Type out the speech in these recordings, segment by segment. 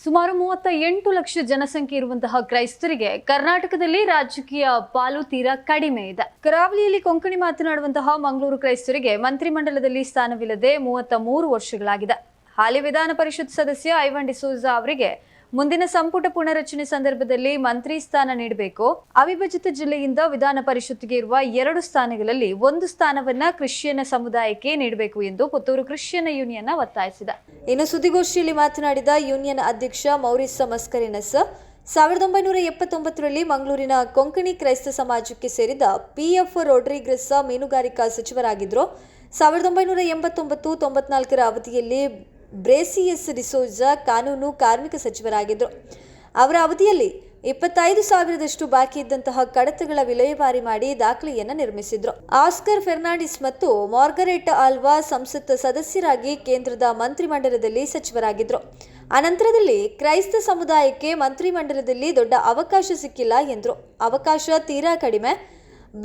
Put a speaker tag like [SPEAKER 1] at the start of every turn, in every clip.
[SPEAKER 1] ಸುಮಾರು 38 ಲಕ್ಷ ಜನಸಂಖ್ಯೆ ಇರುವಂತಹ ಕ್ರೈಸ್ತರಿಗೆ ಕರ್ನಾಟಕದಲ್ಲಿ ರಾಜಕೀಯ ಪಾಲು ತೀರಾ ಕಡಿಮೆ ಇದೆ. ಕರಾವಳಿಯಲ್ಲಿ ಕೊಂಕಣಿ ಮಾತನಾಡುವಂತಹ ಮಂಗಳೂರು ಕ್ರೈಸ್ತರಿಗೆ ಮಂತ್ರಿಮಂಡಲದಲ್ಲಿ ಸ್ಥಾನವಿಲ್ಲದೆ 33 ವರ್ಷಗಳಾಗಿದೆ. ಹಾಲಿ ವಿಧಾನ ಪರಿಷತ್ ಸದಸ್ಯ ಐವನ್ ಡಿಸೋಜಾ ಅವರಿಗೆ ಮುಂದಿನ ಸಂಪುಟ ಪುನರಚನೆ ಸಂದರ್ಭದಲ್ಲಿ ಮಂತ್ರಿ ಸ್ಥಾನ ನೀಡಬೇಕು. ಅವಿಭಜಿತ ಜಿಲ್ಲೆಯಿಂದ ವಿಧಾನ ಪರಿಷತ್ಗೆ ಇರುವ 2 ಸ್ಥಾನಗಳಲ್ಲಿ 1 ಸ್ಥಾನವನ್ನ ಕ್ರಿಶ್ಚಿಯನ್ ಸಮುದಾಯಕ್ಕೆ ನೀಡಬೇಕು ಎಂದು ಪುತ್ತೂರು ಕ್ರಿಶ್ಚಿಯನ್ ಯೂನಿಯನ್ ಒತ್ತಾಯಿಸಿದೆ. ಇನ್ನು ಸುದ್ದಿಗೋಷ್ಠಿಯಲ್ಲಿ ಮಾತನಾಡಿದ ಯೂನಿಯನ್ ಅಧ್ಯಕ್ಷ ಮೌರಿಸ್ ಮಸ್ಕರಿನಸ್ 1979ರಲ್ಲಿ ಮಂಗಳೂರಿನ ಕೊಂಕಣಿ ಕ್ರೈಸ್ತ ಸಮಾಜಕ್ಕೆ ಸೇರಿದ ಪಿಎಫ್ ರೋಡ್ರಿಗಸ್ ಮೀನುಗಾರಿಕಾ ಸಚಿವರಾಗಿದ್ದರು. 1989-94ರ ಅವಧಿಯಲ್ಲಿ ಬ್ರೇಸಿಯಸ್ ಡಿಸೋಜಾ ಕಾನೂನು ಕಾರ್ಮಿಕ ಸಚಿವರಾಗಿದ್ದರು. ಅವರ ಅವಧಿಯಲ್ಲಿ 25,000ದಷ್ಟು ಬಾಕಿ ಇದ್ದಂತಹ ಕಡತಗಳ ವಿಲೇವಾರಿ ಮಾಡಿ ದಾಖಲೆಯನ್ನು ನಿರ್ಮಿಸಿದ್ರು. ಆಸ್ಕರ್ ಫೆರ್ನಾಂಡಿಸ್ ಮತ್ತು ಮಾರ್ಗರೆಟ್ ಆಲ್ವಾ ಸಂಸತ್ ಸದಸ್ಯರಾಗಿ ಕೇಂದ್ರದ ಮಂತ್ರಿಮಂಡಲದಲ್ಲಿ ಸಚಿವರಾಗಿದ್ದರು. ಅನಂತರದಲ್ಲಿ ಕ್ರೈಸ್ತ ಸಮುದಾಯಕ್ಕೆ ಮಂತ್ರಿಮಂಡಲದಲ್ಲಿ ದೊಡ್ಡ ಅವಕಾಶ ಸಿಕ್ಕಿಲ್ಲ ಎಂದರು. ಅವಕಾಶ ತೀರಾ ಕಡಿಮೆ.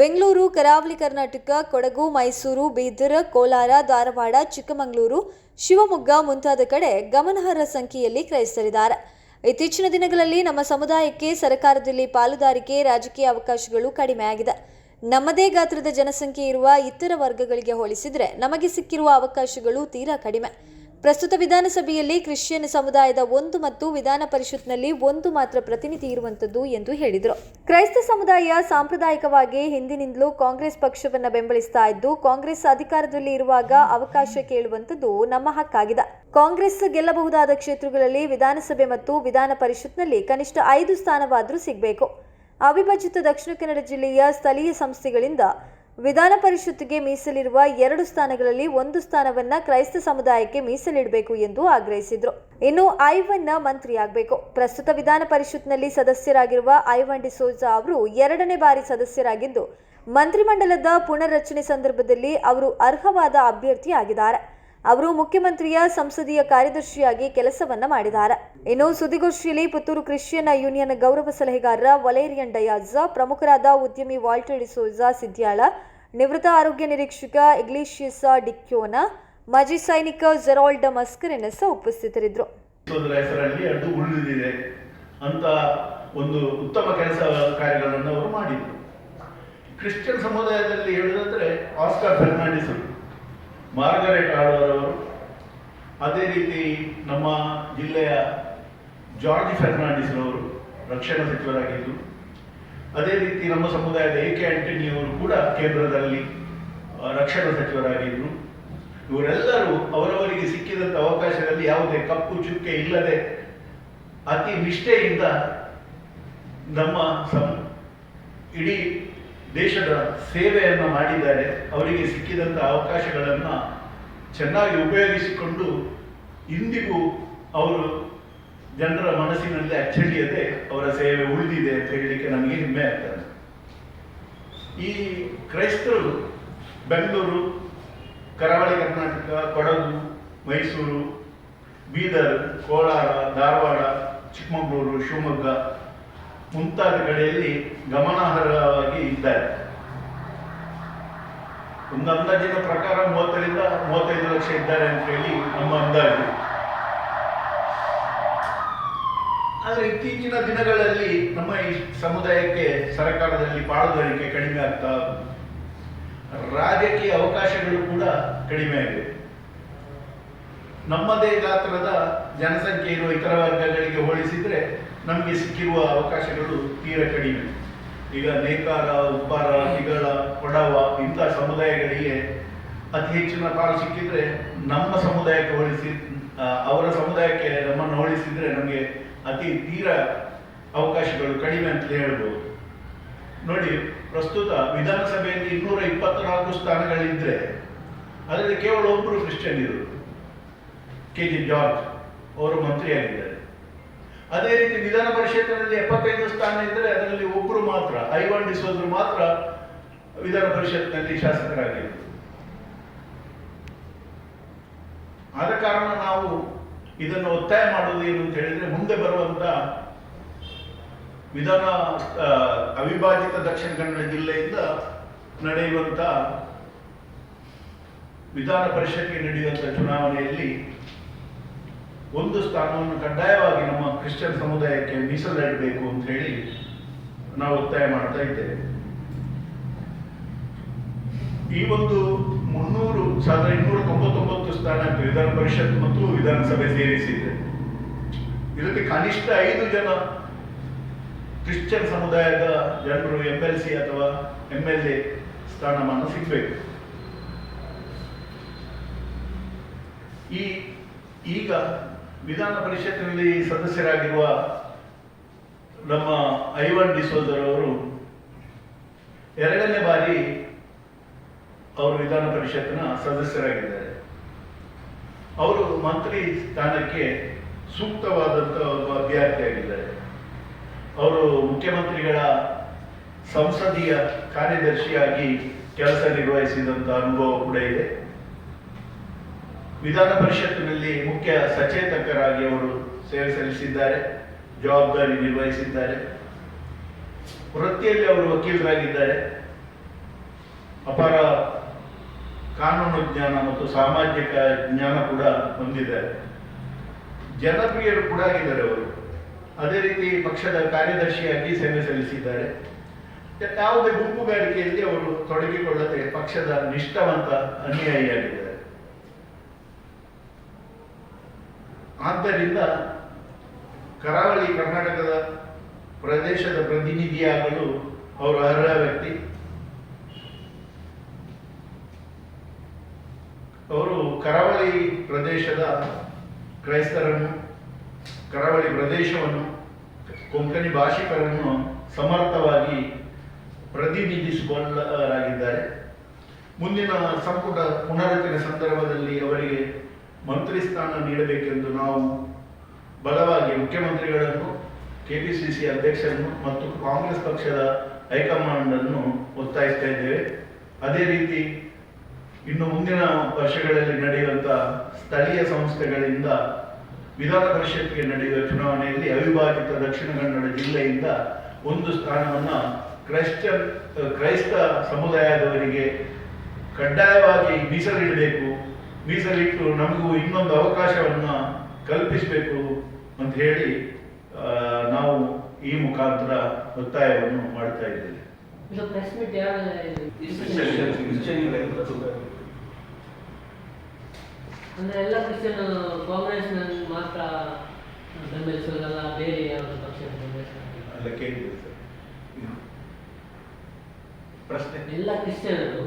[SPEAKER 1] ಬೆಂಗಳೂರು, ಕರಾವಳಿ ಕರ್ನಾಟಕ, ಕೊಡಗು, ಮೈಸೂರು, ಬೀದರ್, ಕೋಲಾರ, ಧಾರವಾಡ, ಚಿಕ್ಕಮಗಳೂರು, ಶಿವಮೊಗ್ಗ ಮುಂತಾದ ಕಡೆ ಗಮನಾರ್ಹ ಸಂಖ್ಯೆಯಲ್ಲಿ ಕ್ರೈಸ್ತರಿದ್ದಾರೆ. ಇತ್ತೀಚಿನ ದಿನಗಳಲ್ಲಿ ನಮ್ಮ ಸಮುದಾಯಕ್ಕೆ ಸರ್ಕಾರದಲ್ಲಿ ಪಾಲುದಾರಿಕೆ, ರಾಜಕೀಯ ಅವಕಾಶಗಳು ಕಡಿಮೆಯಾಗಿದೆ. ನಮ್ಮದೇ ಗಾತ್ರದ ಜನಸಂಖ್ಯೆ ಇರುವ ಇತರ ವರ್ಗಗಳಿಗೆ ಹೋಲಿಸಿದರೆ ನಮಗೆ ಸಿಕ್ಕಿರುವ ಅವಕಾಶಗಳು ತೀರಾ ಕಡಿಮೆ. ಪ್ರಸ್ತುತ ವಿಧಾನಸಭೆಯಲ್ಲಿ ಕ್ರಿಶ್ಚಿಯನ್ ಸಮುದಾಯದ 1 ಮತ್ತು ವಿಧಾನ ಪರಿಷತ್ನಲ್ಲಿ 1 ಮಾತ್ರ ಪ್ರತಿನಿಧಿ ಇರುವಂತದ್ದು ಎಂದು ಹೇಳಿದರು. ಕ್ರೈಸ್ತ ಸಮುದಾಯ ಸಾಂಪ್ರದಾಯಿಕವಾಗಿ ಹಿಂದಿನಿಂದಲೂ ಕಾಂಗ್ರೆಸ್ ಪಕ್ಷವನ್ನು ಬೆಂಬಲಿಸ್ತಾ ಇದ್ದು, ಕಾಂಗ್ರೆಸ್ ಅಧಿಕಾರದಲ್ಲಿ ಇರುವಾಗ ಅವಕಾಶ ಕೇಳುವಂತದ್ದು ನಮ್ಮ ಹಕ್ಕಾಗಿದೆ. ಕಾಂಗ್ರೆಸ್ ಗೆಲ್ಲಬಹುದಾದ ಕ್ಷೇತ್ರಗಳಲ್ಲಿ ವಿಧಾನಸಭೆ ಮತ್ತು ವಿಧಾನ ಪರಿಷತ್ನಲ್ಲಿ ಕನಿಷ್ಠ 5 ಸ್ಥಾನವಾದರೂ ಸಿಗಬೇಕು. ಅವಿಭಜಿತ ದಕ್ಷಿಣ ಕನ್ನಡ ಜಿಲ್ಲೆಯ ಸ್ಥಳೀಯ ಸಂಸ್ಥೆಗಳಿಂದ ವಿಧಾನ ಪರಿಷತ್ಗೆ ಮೀಸಲಿರುವ 2 ಸ್ಥಾನಗಳಲ್ಲಿ 1 ಸ್ಥಾನವನ್ನ ಕ್ರೈಸ್ತ ಸಮುದಾಯಕ್ಕೆ ಮೀಸಲಿಡಬೇಕು ಎಂದು ಆಗ್ರಹಿಸಿದರು. ಇನ್ನು ಐವನ್ ಮಂತ್ರಿಯಾಗಬೇಕು. ಪ್ರಸ್ತುತ ವಿಧಾನ ಪರಿಷತ್ನಲ್ಲಿ ಸದಸ್ಯರಾಗಿರುವ ಐವನ್ ಡಿಸೋಜಾ ಅವರು 2ನೇ ಬಾರಿ ಸದಸ್ಯರಾಗಿದ್ದು, ಮಂತ್ರಿಮಂಡಲದ ಪುನರ್ರಚನೆ ಸಂದರ್ಭದಲ್ಲಿ ಅವರು ಅರ್ಹವಾದ ಅಭ್ಯರ್ಥಿಯಾಗಿದ್ದಾರೆ. ಅವರು ಮುಖ್ಯಮಂತ್ರಿಯ ಸಂಸದೀಯ ಕಾರ್ಯದರ್ಶಿಯಾಗಿ ಕೆಲಸವನ್ನ ಮಾಡಿದ್ದಾರೆ. ಇನ್ನು ಸುದ್ದಿಗೋಷ್ಠಿಯಲ್ಲಿ ಪುತ್ತೂರು ಕ್ರಿಶ್ಚಿಯನ್ ಯೂನಿಯನ್ ಗೌರವ ಸಲಹೆಗಾರ ವಲೇರಿಯನ್ ಡಯಾಜ್, ಪ್ರಮುಖರಾದ ಉದ್ಯಮಿ ವಾಲ್ಟರ್ ಡಿಸೋಜಾ ಸಿದ್ಯಾಳ, ನಿವೃತ್ತ ಆರೋಗ್ಯ ನಿರೀಕ್ಷಕ ಇಗ್ಲಿಷಿಯಸ್ ಡಿಕ್ಯೋನ, ಮಾಜಿ ಸೈನಿಕ ಜೆರಾಲ್ಡ್ ಮಸ್ಕರಿನಸ್ ಉಪಸ್ಥಿತರಿದ್ದರು.
[SPEAKER 2] ಅದು ಉಳಿದಿದೆ ಅಂತ ಒಂದು ಉತ್ತಮ ಕೆಲಸ ಕಾರ್ಯಗಳನ್ನು ಅವರು ಮಾಡಿದರು. ಕ್ರಿಶ್ಚಿಯನ್ ಸಮುದಾಯದಲ್ಲಿ ಹೇಳುವುದಾದ್ರೆ ಆಸ್ಕರ್ ಫೆರ್ನಾಂಡಿಸ್, ಮಾರ್ಗರೆಟ್ ಆಳ್ವರವರು, ಅದೇ ರೀತಿ ನಮ್ಮ ಜಿಲ್ಲೆಯ ಜಾರ್ಜ್ ಫೆರ್ನಾಂಡಿಸ್ ಅವರು ರಕ್ಷಣಾ ಸಚಿವರಾಗಿದ್ದರು. ಅದೇ ರೀತಿ ನಮ್ಮ ಸಮುದಾಯದ ಎಕೆ ಆಂಟನಿ ಅವರು ಕೂಡ ಕೇಂದ್ರದಲ್ಲಿ ರಕ್ಷಣಾ ಸಚಿವರಾಗಿದ್ದರು. ಇವರೆಲ್ಲರೂ ಅವರವರಿಗೆ ಸಿಕ್ಕಿದಂಥ ಅವಕಾಶದಲ್ಲಿ ಯಾವುದೇ ಕಪ್ಪು ಚುಕ್ಕೆ ಇಲ್ಲದೆ ಅತಿ ನಿಷ್ಠೆಯಿಂದ ನಮ್ಮ ಇಡೀ ದೇಶದ ಸೇವೆಯನ್ನು ಮಾಡಿದ್ದಾರೆ. ಅವರಿಗೆ ಸಿಕ್ಕಿದಂಥ ಅವಕಾಶಗಳನ್ನು ಚೆನ್ನಾಗಿ ಉಪಯೋಗಿಸಿಕೊಂಡು ಇಂದಿಗೂ ಅವರು ಜನರ ಮನಸ್ಸಿನಲ್ಲಿ ಅಚ್ಚಳಿಯದೆ ಅವರ ಸೇವೆ ಉಳಿದಿದೆ ಅಂತ ಹೇಳಲಿಕ್ಕೆ ನಮಗೆ ಹೆಮ್ಮೆ ಆಗ್ತದೆ. ಈ ಕ್ರೈಸ್ತರು ಬೆಂಗಳೂರು, ಕರಾವಳಿ ಕರ್ನಾಟಕ, ಕೊಡಗು, ಮೈಸೂರು, ಬೀದರ್, ಕೋಲಾರ, ಧಾರವಾಡ, ಚಿಕ್ಕಮಗಳೂರು, ಶಿವಮೊಗ್ಗ ಮುಂತಾದ ಕಡೆಯಲ್ಲಿ ಗಮನಾರ್ಹವಾಗಿ ಇದ್ದಾರೆ. ಒಂದು ಅಂದಾಜಿನ ಪ್ರಕಾರ 30-35 ಲಕ್ಷ ಇದ್ದಾರೆ ಅಂತ ಹೇಳಿ ನಮ್ಮ ಅಂದಾಜು. ಆದರೆ ಇತ್ತೀಚಿನ ದಿನಗಳಲ್ಲಿ ನಮ್ಮ ಈ ಸಮುದಾಯಕ್ಕೆ ಸರ್ಕಾರದಲ್ಲಿ ಪಾಲುದಾರಿಕೆ ಕಡಿಮೆ ಆಗ್ತಾ, ರಾಜಕೀಯ ಅವಕಾಶಗಳು ಕೂಡ ಕಡಿಮೆ ಆಗಿವೆ. ನಮ್ಮದೇ ಗಾತ್ರದ ಜನಸಂಖ್ಯೆ ಇರುವ ಇತರ ವರ್ಗಗಳಿಗೆ ಹೋಲಿಸಿದರೆ ನಮಗೆ ಸಿಕ್ಕಿರುವ ಅವಕಾಶಗಳು ತೀರಾ ಕಡಿಮೆ. ಈಗ ನೇಕಾರ, ಉಪ್ಪಾರ, ತಿಗಳ, ಕೊಡವ ಇಂಥ ಸಮುದಾಯಗಳಿಗೆ ಅತಿ ಹೆಚ್ಚಿನ ಪಾಲು ಸಿಕ್ಕಿದ್ರೆ ನಮ್ಮ ಸಮುದಾಯಕ್ಕೆ ಅವರ ಸಮುದಾಯಕ್ಕೆ ನಮ್ಮನ್ನು ಹೋಲಿಸಿದರೆ ನಮಗೆ ತೀರಾ ಅವಕಾಶಗಳು ಕಡಿಮೆ ಅಂತ ಹೇಳ್ಬೋದು. ನೋಡಿ, ಪ್ರಸ್ತುತ ವಿಧಾನಸಭೆಯಲ್ಲಿ 224 ಸ್ಥಾನಗಳಿದ್ದರೆ ಅದರಲ್ಲಿ ಕೇವಲ ಒಬ್ಬರು ಕ್ರಿಶ್ಚಿಯನ್ ಇರೋದು, KG ಜಾರ್ಜ್ ಅವರು ಮಂತ್ರಿಯಾಗಿದ್ದಾರೆ. ಅದೇ ರೀತಿ ವಿಧಾನ ಪರಿಷತ್ತಿನಲ್ಲಿ 75 ಸ್ಥಾನ ಇದ್ದರೆ ಅದರಲ್ಲಿ ಒಬ್ಬರು ಮಾತ್ರ, ಐವನ್ ಡಿಸೋಜಾ ಮಾತ್ರ ವಿಧಾನ ಪರಿಷತ್ನಲ್ಲಿ ಶಾಸಕರಾಗಿದ್ದರು. ಆದ ಕಾರಣ ನಾವು ಇದನ್ನು ಒತ್ತಾಯ ಮಾಡುವುದು ಏನು ಅಂತ ಹೇಳಿದ್ರೆ, ಮುಂದೆ ಬರುವಂತ ಅವಿಭಾಜಿತ ದಕ್ಷಿಣ ಕನ್ನಡ ಜಿಲ್ಲೆಯಿಂದ ನಡೆಯುವಂತ ವಿಧಾನ ಪರಿಷತ್ಗೆ ನಡೆಯುವಂತ ಚುನಾವಣೆಯಲ್ಲಿ 1 ಸ್ಥಾನವನ್ನು ಕಡ್ಡಾಯವಾಗಿ ನಮ್ಮ ಕ್ರಿಶ್ಚಿಯನ್ ಸಮುದಾಯಕ್ಕೆ ಮೀಸಲಿಡಬೇಕು ಅಂತ ಹೇಳಿ ನಾವು ಒತ್ತಾಯ ಮಾಡ್ತಾ ಇದ್ದೇವೆ. ಈ ಒಂದು 1299 ಸ್ಥಾನ ವಿಧಾನ ಪರಿಷತ್ ಮತ್ತು ವಿಧಾನಸಭೆ ಸೇರಿಸಿದೆ. ಇದಕ್ಕೆ ಕನಿಷ್ಠ 5 ಜನ ಕ್ರಿಶ್ಚಿಯನ್ ಸಮುದಾಯದ ಜನರು MLC ಅಥವಾ MLA ಸ್ಥಾನಮಾನ ಸಿಗಬೇಕು. ಈಗ ವಿಧಾನ ಪರಿಷತ್ತಿನಲ್ಲಿ ಸದಸ್ಯರಾಗಿರುವ ನಮ್ಮ ಐವನ್ ಡಿಸೋಜರ್ ಅವರು 2ನೇ ಬಾರಿ ಅವರು ವಿಧಾನ ಪರಿಷತ್ತಿನ ಸದಸ್ಯರಾಗಿದ್ದಾರೆ. ಅವರು ಮಂತ್ರಿ ಸ್ಥಾನಕ್ಕೆ ಸೂಕ್ತವಾದಂಥ ಒಬ್ಬ ಅಭ್ಯರ್ಥಿಯಾಗಿದ್ದಾರೆ. ಅವರು ಮುಖ್ಯಮಂತ್ರಿಗಳ ಸಂಸದೀಯ ಕಾರ್ಯದರ್ಶಿಯಾಗಿ ಕೆಲಸ ನಿರ್ವಹಿಸಿದಂಥ ಅನುಭವ ಕೂಡ ಇದೆ. ವಿಧಾನ ಪರಿಷತ್ತಿನಲ್ಲಿ ಮುಖ್ಯ ಸಚೇತಕರಾಗಿ ಅವರು ಸೇವೆ ಸಲ್ಲಿಸಿದ್ದಾರೆ, ಜವಾಬ್ದಾರಿ ನಿರ್ವಹಿಸಿದ್ದಾರೆ. ವೃತ್ತಿಯಲ್ಲಿ ಅವರು ವಕೀಲರಾಗಿದ್ದಾರೆ. ಅಪಾರ ಕಾನೂನು ಜ್ಞಾನ ಮತ್ತು ಸಾಮಾಜಿಕ ಜ್ಞಾನ ಕೂಡ ಹೊಂದಿದ್ದಾರೆ. ಜನಪ್ರಿಯರು ಕೂಡ ಆಗಿದ್ದಾರೆ ಅವರು. ಅದೇ ರೀತಿ ಪಕ್ಷದ ಕಾರ್ಯದರ್ಶಿಯಾಗಿ ಸೇವೆ ಸಲ್ಲಿಸಿದ್ದಾರೆ. ಯಾವುದೇ ಗುಂಪುಗಾರಿಕೆಯಲ್ಲಿ ಅವರು ತೊಡಗಿಕೊಳ್ಳದೆ ಪಕ್ಷದ ನಿಷ್ಠಾವಂತ ಅನುಯಾಯಿಯಾಗಿದ್ದಾರೆ. ಆದ್ದರಿಂದ ಕರಾವಳಿ ಕರ್ನಾಟಕದ ಪ್ರದೇಶದ ಪ್ರತಿನಿಧಿಯಾಗಲು ಅವರು ಅರ್ಹ ವ್ಯಕ್ತಿ. ಅವರು ಕರಾವಳಿ ಪ್ರದೇಶದ ಕ್ರೈಸ್ತರನ್ನು, ಕರಾವಳಿ ಪ್ರದೇಶವನ್ನು, ಕೊಂಕಣಿ ಭಾಷಿಕರನ್ನು ಸಮರ್ಥವಾಗಿ ಪ್ರತಿನಿಧಿಸಿಕೊಳ್ಳಲಾಗಿದ್ದಾರೆ. ಮುಂದಿನ ಸಂಪುಟ ಪುನರಚನೆ ಸಂದರ್ಭದಲ್ಲಿ ಅವರಿಗೆ ಮಂತ್ರಿ ಸ್ಥಾನ ನೀಡಬೇಕೆಂದು ನಾವು ಬಲವಾಗಿ ಮುಖ್ಯಮಂತ್ರಿಗಳನ್ನು, KPCC ಅಧ್ಯಕ್ಷರನ್ನು ಮತ್ತು ಕಾಂಗ್ರೆಸ್ ಪಕ್ಷದ ಹೈಕಮಾಂಡ್ ಅನ್ನು ಒತ್ತಾಯಿಸ್ತಾ ಇದ್ದೇವೆ. ಅದೇ ರೀತಿ ಇನ್ನು ಮುಂದಿನ ವರ್ಷಗಳಲ್ಲಿ ನಡೆಯುವಂಥ ಸ್ಥಳೀಯ ಸಂಸ್ಥೆಗಳಿಂದ ವಿಧಾನ ಪರಿಷತ್ಗೆ ನಡೆಯುವ ಚುನಾವಣೆಯಲ್ಲಿ ಅವಿಭಾಜಿತ ದಕ್ಷಿಣ ಕನ್ನಡ ಜಿಲ್ಲೆಯಿಂದ 1 ಸ್ಥಾನವನ್ನು ಕ್ರೈಸ್ತ ಸಮುದಾಯದವರಿಗೆ ಕಡ್ಡಾಯವಾಗಿ ಮೀಸಲಿಡಬೇಕು, ಮೀಸಲಿಟ್ಟು ನಮಗೂ ಇನ್ನೊಂದು ಅವಕಾಶವನ್ನು ಕಲ್ಪಿಸಬೇಕು ಅಂತ ಹೇಳಿ ನಾವು ಈ ಮುಖಾಂತರ ಒತ್ತಾಯವನ್ನು ಮಾಡ್ತಾ ಇದ್ದೇವೆ.
[SPEAKER 3] ಅಂದ್ರೆ ಎಲ್ಲ ಕ್ರಿಶ್ಚಿಯನ್ ಕಾಂಗ್ರೆಸ್ ಮಾತ್ರ ಬೆಂಬಲಿಸೋದಲ್ಲ, ಬೇರೆ ಯಾವುದು ಪಕ್ಷ
[SPEAKER 2] ಅಲ್ಲ ಕೇಳಿದೆ ಸರ್ ಪ್ರಶ್ನೆ.
[SPEAKER 3] ಎಲ್ಲ ಕ್ರಿಶ್ಚಿಯನರು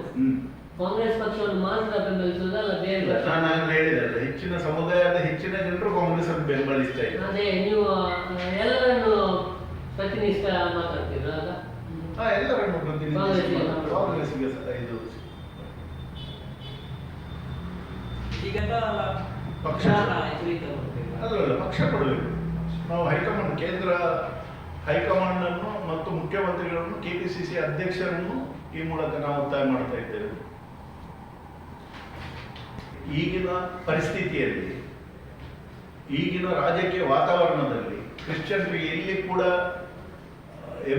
[SPEAKER 3] ಕಾಂಗ್ರೆಸ್ ಪಕ್ಷವನ್ನು ಮಾತ್ರ ಬೆಂಬಲಿಸೋದಲ್ಲ, ಬೇರೆ ಪಕ್ಷ?
[SPEAKER 2] ನಾನು ಹೇಳಿದಲ್ಲ, ಹೆಚ್ಚಿನ ಸಮುದಾಯದ ಹೆಚ್ಚಿನ ಜನರು ಕಾಂಗ್ರೆಸ್ ಅನ್ನು ಬೆಂಬಲಿಸ್ತಾ ಇದ್ದಾರೆ.
[SPEAKER 3] ಅದೇ ನೀವು ಎಲ್ಲರನ್ನು ಪ್ರತಿನಿಧಿಸ್ತಾ ಮಾತಾಡ್ತೀರಲ್ಲ?
[SPEAKER 2] ಎಲ್ಲರನ್ನು ಪ್ರತಿನಿಧಿಸಿ ಕಾಂಗ್ರೆಸ್ಗೆ ಇದು ಪಕ್ಷ ಅಲ್ಲ, ಪಕ್ಷ ಕೊಡಬೇಕು. ನಾವು ಹೈಕಮಾಂಡ್, ಕೇಂದ್ರ ಹೈಕಮಾಂಡ್ ಅನ್ನು ಮತ್ತು ಮುಖ್ಯಮಂತ್ರಿಗಳನ್ನು, KPCC ಅಧ್ಯಕ್ಷರನ್ನು ಈ ಮೂಲಕ ನಾವು ಒತ್ತಾಯ ಮಾಡ್ತಾ ಇದ್ದೇವೆ. ಈಗಿನ ಪರಿಸ್ಥಿತಿಯಲ್ಲಿ, ಈಗಿನ ರಾಜಕೀಯ ವಾತಾವರಣದಲ್ಲಿ ಕ್ರಿಶ್ಚಿಯನ್ರಿಗೆ ಎಲ್ಲಿ ಕೂಡ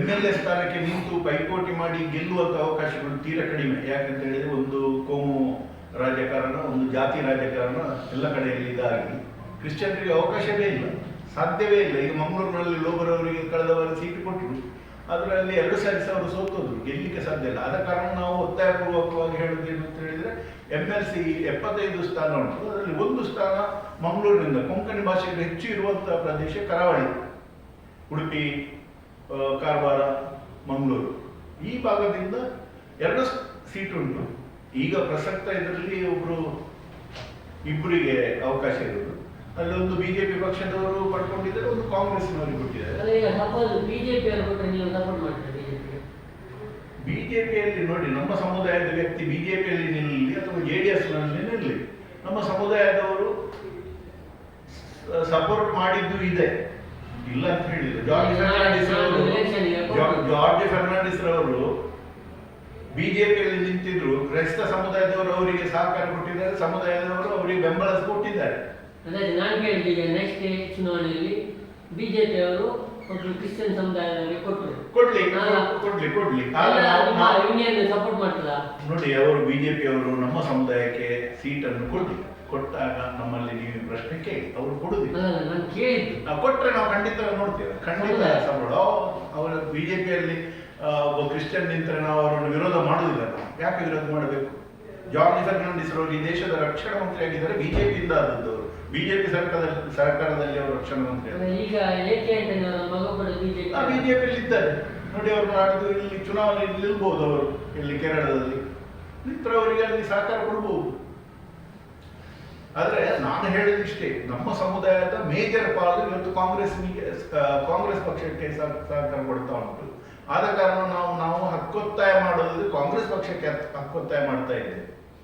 [SPEAKER 2] MLA ಸ್ಥಾನಕ್ಕೆ ನಿಂತು ಪೈಪೋಟಿ ಮಾಡಿ ಗೆಲ್ಲುವಂಥ ಅವಕಾಶಗಳು ತೀರಾ ಕಡಿಮೆ. ಯಾಕಂತ ಹೇಳಿದ್ರೆ ಒಂದು ಕೋಮು ರಾಜಕಾರಣ, ಒಂದು ಜಾತಿ ರಾಜಕಾರಣ ಎಲ್ಲ ಕಡೆಯಲ್ಲಿ ಇದಾಗಿ ಕ್ರಿಶ್ಚಿಯನ್ರಿಗೆ ಅವಕಾಶವೇ ಇಲ್ಲ, ಸಾಧ್ಯವೇ ಇಲ್ಲ. ಈಗ ಮಂಗಳೂರಿನಲ್ಲಿ ಲೋಬರ್ ಅವರಿಗೆ ಕಳೆದ ವಾರ ಸೀಟು ಕೊಟ್ಟರು, ಅದರಲ್ಲಿ 2 ಸಾರಿ ಅವರು ಸೋತೋದ್ರು, ಗೆಲ್ಲಲಿಕ್ಕೆ ಸಾಧ್ಯ ಇಲ್ಲ. ಆದ ಕಾರಣ ನಾವು ಒತ್ತಾಯಪೂರ್ವಕವಾಗಿ ಹೇಳುವುದೇನು ಅಂತ ಹೇಳಿದ್ರೆ MLC 75 ಸ್ಥಾನ ಉಂಟು, ಅದರಲ್ಲಿ 1 ಸ್ಥಾನ ಮಂಗಳೂರಿನಿಂದ, ಕೊಂಕಣಿ ಭಾಷೆಗೆ ಹೆಚ್ಚು ಇರುವಂತಹ ಪ್ರದೇಶ ಕರಾವಳಿ, ಉಡುಪಿ, ಕಾರವಾರ, ಮಂಗಳೂರು, ಈ ಭಾಗದಿಂದ 2 ಸೀಟ್ ಉಂಟು. ಈಗ ಪ್ರಸಕ್ತ ಇದರಲ್ಲಿ ಇಬ್ಬರಿಗೆ ಅವಕಾಶ ಇರೋದು. ಅಲ್ಲಿ ಒಂದು BJP ಪಕ್ಷದವರು ಪಡ್ಕೊಂಡಿದ್ದಾರೆ, ಒಂದು ಕಾಂಗ್ರೆಸ್ನವರಿಗೆ ಕೊಟ್ಟಿದ್ದಾರೆ. BJPಯಲ್ಲಿ ನೋಡಿ, ನಮ್ಮ ಸಮುದಾಯದ ವ್ಯಕ್ತಿ BJPಯಲ್ಲಿ ನಿಲ್ಲಲಿ ಅಥವಾ JDSನಲ್ಲಿ ನಿಲ್ಲಲಿ, ನಮ್ಮ ಸಮುದಾಯದವರು ಸಪೋರ್ಟ್ ಮಾಡಿದ್ದು ಇದೆ, ಇಲ್ಲ ಅಂತ ಹೇಳಿದ್ರು. ಜಾರ್ಜ್ ಫರ್ನಾಂಡಿಸ್ ರವರು BJPಯಲ್ಲಿ ನಿಂತಿದ್ರು, ಕ್ರೈಸ್ತ ಸಮುದಾಯದವರು ಅವರಿಗೆ ಸಹಕಾರ ಕೊಟ್ಟಿದ್ದಾರೆ, ಸಮುದಾಯದವರು ಅವರಿಗೆ ಬೆಂಬಲ ಕೊಟ್ಟಿದ್ದಾರೆ.
[SPEAKER 3] ನಾನು ಕೇಳಿದೆ, ನೆಕ್ಸ್ಟ್ ಚುನಾವಣೆಯಲ್ಲಿ BJP ಅವರು ಒಬ್ಬರು ಕ್ರಿಶ್ಚಿಯನ್ ಸಮುದಾಯದವರಿಗೆ ಕೊಟ್ಟರು,
[SPEAKER 2] ಕೊಡ್ಲಿ.
[SPEAKER 3] ಯೂನಿಯನ್ ಸಪೋರ್ಟ್ ಮಾಡ್ತದ
[SPEAKER 2] ನೋಡಿ, ಅವರು BJP ಅವರು ನಮ್ಮ ಸಮುದಾಯಕ್ಕೆ ಸೀಟನ್ನು ಕೊಡ್ಲಿ. ಕೊಟ್ಟಾಗ ನಮ್ಮಲ್ಲಿ ನೀವು ಪ್ರಶ್ನೆ ಕೇಳಿ, ಅವರು ಕೊಡುದಿಲ್ಲ.
[SPEAKER 3] ಅಲ್ಲ, ನಾನು ಕೇಳಿದ್ದು.
[SPEAKER 2] ನಾವು ಕೊಟ್ಟರೆ ನಾವು ಖಂಡಿತ ನೋಡ್ತೇವೆ, ಖಂಡಿತ
[SPEAKER 3] ಹೌದಾ?
[SPEAKER 2] ಸಂಬಳ. ಅವರ ಬಿಜೆಪಿಯಲ್ಲಿ ಒಬ್ಬ ಕ್ರಿಶ್ಚಿಯನ್ ನಿಂತರೆ ನಾವು ಅವರನ್ನು ವಿರೋಧ ಮಾಡುವುದಿಲ್ಲ. ನಾವು ಯಾಕೆ ವಿರೋಧ ಮಾಡಬೇಕು? ಜಾರ್ಜ್ ಫರ್ನಾಂಡಿಸ್ ಅವರು ಈ ದೇಶದ ರಕ್ಷಣಾ ಮಂತ್ರಿ ಆಗಿದ್ದಾರೆ, ಬಿಜೆಪಿಯಿಂದ ಆದದ್ದವರು. ಬಿಜೆಪಿ ಸರ್ಕಾರದಲ್ಲಿ ಅವರು ರಕ್ಷಣಾ ಮಂತ್ರಿ.
[SPEAKER 3] ಈಗ ಏಕೆ ಅಂತ ನನ್ನ ಮಗ ಕೂಡ
[SPEAKER 2] ಬಿಜೆಪಿಯಲ್ಲಿ ಇದ್ದಾರೆ ನೋಡಿ. ಅವರು ನಾಡ್ದು ಇಲ್ಲಿ ಚುನಾವಣೆಯಲ್ಲಿ ನಿಲ್ಬಹುದು. ಅವರು ಇಲ್ಲಿ ಕೇರಳದಲ್ಲಿ ನಿಂತರೆ ಅವರಿಗೆ ಅಲ್ಲಿ ಸಹಕಾರ ಕೊಡಬಹುದು. ಆದ್ರೆ ನಾನು ಹೇಳಿದಿಷ್ಟೇ, ನಮ್ಮ ಸಮುದಾಯದ ಮೇಜರ್ ಪಾಲು ಇವತ್ತು ಕಾಂಗ್ರೆಸ್ ಪಕ್ಷಕ್ಕೆ ಸಹಕಾರ ಕೊಡ್ತಾ ಉಂಟು. ಆದ ಕಾರಣ ನಾವು ಹಕ್ಕೊತ್ತಾಯ ಮಾಡೋದು ಕಾಂಗ್ರೆಸ್ ಪಕ್ಷಕ್ಕೆ ಹಕ್ಕೊತ್ತಾಯ ಮಾಡ್ತಾ ಇದ್ದೇವೆ.